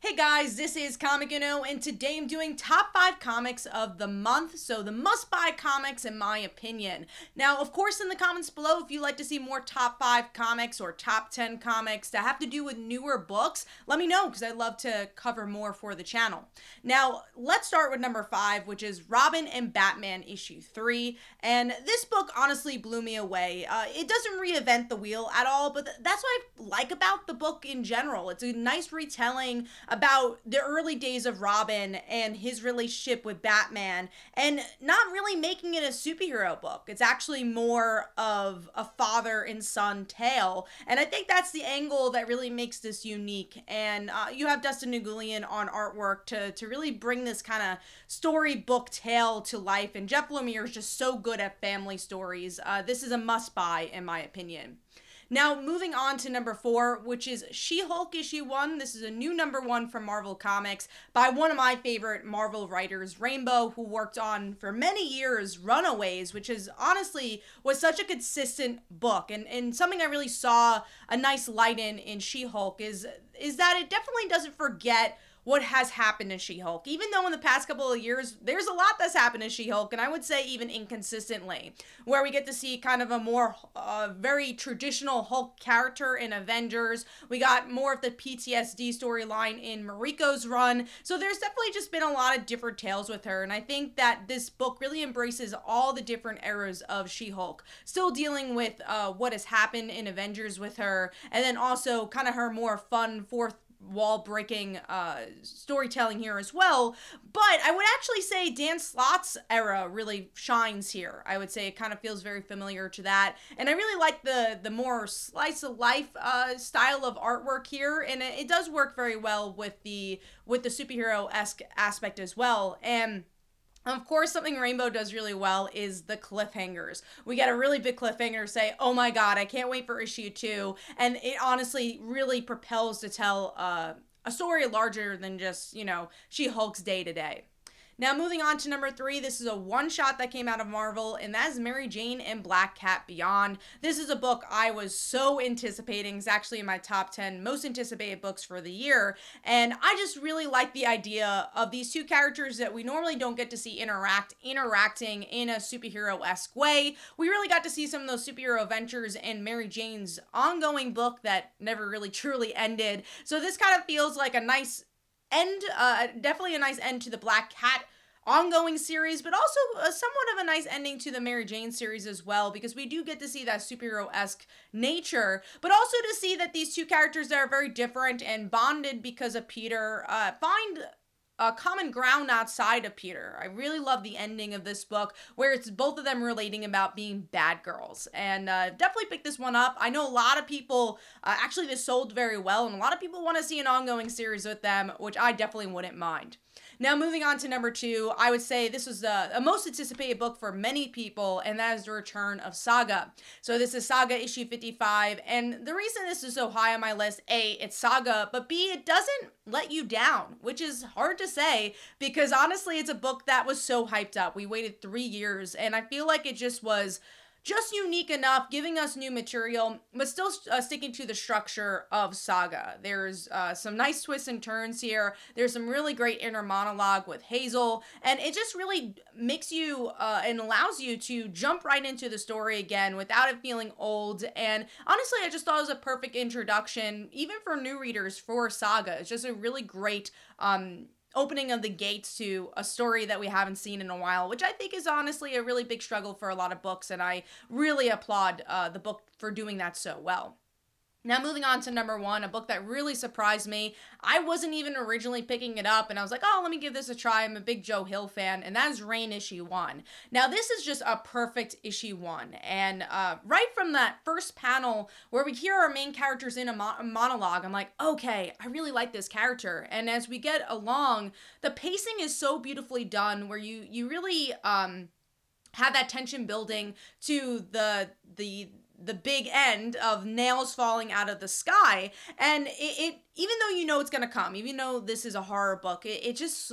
Hey guys, this is Comic Uno, and today I'm doing top 5 comics of the month, so the must-buy comics in my opinion. Now, of course, in the comments below, if you'd like to see more top 5 comics or top 10 comics that have to do with newer books, let me know, because I'd love to cover more for the channel. Now, let's start with number 5, which is Robin and Batman issue 3, and this book honestly blew me away. It doesn't reinvent the wheel at all, but that's what I like about the book in general. It's a nice retelling about the early days of Robin and his relationship with Batman, and not really making it a superhero book. It's actually more of a father and son tale, and I think that's the angle that really makes this unique. And you have Dustin Nguyen on artwork to really bring this kind of storybook tale to life, and Jeff Lemire is just so good at family stories. This is a must-buy in my opinion. Now, moving on to number 4, which is She-Hulk issue 1. This is a new number 1 from Marvel Comics by one of my favorite Marvel writers, Rainbow, who worked on, for many years, Runaways, which is honestly was such a consistent book. And something I really saw a nice light in She-Hulk is that it definitely doesn't forget what has happened in She-Hulk. Even though in the past couple of years, there's a lot that's happened in She-Hulk, and I would say even inconsistently, where we get to see kind of a more very traditional Hulk character in Avengers. We got more of the PTSD storyline in Mariko's run. So there's definitely just been a lot of different tales with her, and I think that this book really embraces all the different eras of She-Hulk. Still dealing with what has happened in Avengers with her, and then also kind of her more fun fourth wall breaking storytelling here as well. But I would actually say Dan Slott's era really shines here. I would say it kind of feels very familiar to that, and I really like the more slice of life style of artwork here, and it does work very well with the superhero-esque aspect as well. And of course, something Rainbow does really well is the cliffhangers. We get a really big cliffhanger, say, oh my god, I can't wait for issue 2, and it honestly really propels to tell a story larger than just, She-Hulk's day-to-day. Now, moving on to number 3, this is a one-shot that came out of Marvel, and that is Mary Jane and Black Cat Beyond. This is a book I was so anticipating. It's actually in my top 10 most anticipated books for the year, and I just really like the idea of these two characters that we normally don't get to see interacting in a superhero-esque way. We really got to see some of those superhero adventures in Mary Jane's ongoing book that never really truly ended. So this kind of feels like a nice end, definitely a nice end to the Black Cat ongoing series, but also somewhat of a nice ending to the Mary Jane series as well, because we do get to see that superhero-esque nature, but also to see that these two characters that are very different and bonded because of Peter find a common ground outside of Peter. I really love the ending of this book, where it's both of them relating about being bad girls, and definitely pick this one up. I know a lot of people, actually this sold very well, and a lot of people want to see an ongoing series with them, which I definitely wouldn't mind. Now, moving on to number 2, I would say this was a most anticipated book for many people, and that is the return of Saga. So this is Saga issue 55, and the reason this is so high on my list, A, it's Saga, but B, it doesn't let you down, which is hard to say, because honestly, it's a book that was so hyped up. We waited 3 years, and I feel like it just was unique enough, giving us new material, but still sticking to the structure of Saga. There's some nice twists and turns here. There's some really great inner monologue with Hazel, and it just really makes you and allows you to jump right into the story again without it feeling old. And honestly, I just thought it was a perfect introduction, even for new readers, for Saga. It's just a really great opening of the gates to a story that we haven't seen in a while, which I think is honestly a really big struggle for a lot of books, and I really applaud the book for doing that so well. Now, moving on to number 1, a book that really surprised me. I wasn't even originally picking it up, and I was like, oh, let me give this a try. I'm a big Joe Hill fan, and that is Reign issue 1. Now, this is just a perfect issue 1, and right from that first panel where we hear our main characters in a monologue, I'm like, okay, I really like this character. And as we get along, the pacing is so beautifully done, where you really have that tension building to the big end of nails falling out of the sky, and it even though you know it's gonna come, even though this is a horror book, it just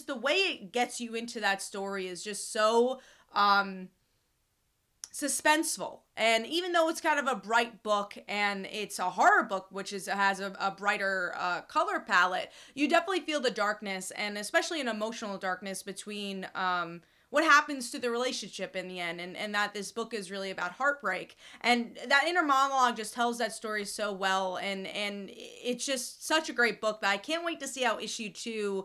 the way it gets you into that story is just so suspenseful. And even though it's kind of a bright book and it's a horror book, which has a brighter color palette, you definitely feel the darkness, and especially an emotional darkness between what happens to the relationship in the end, and that this book is really about heartbreak. And that inner monologue just tells that story so well, and it's just such a great book that I can't wait to see how issue 2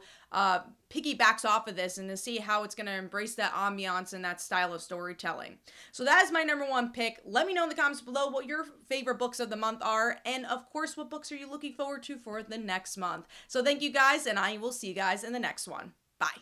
piggybacks off of this, and to see how it's going to embrace that ambiance and that style of storytelling. So that is my number 1 pick. Let me know in the comments below what your favorite books of the month are, and of course, what books are you looking forward to for the next month. So thank you guys, and I will see you guys in the next one. Bye.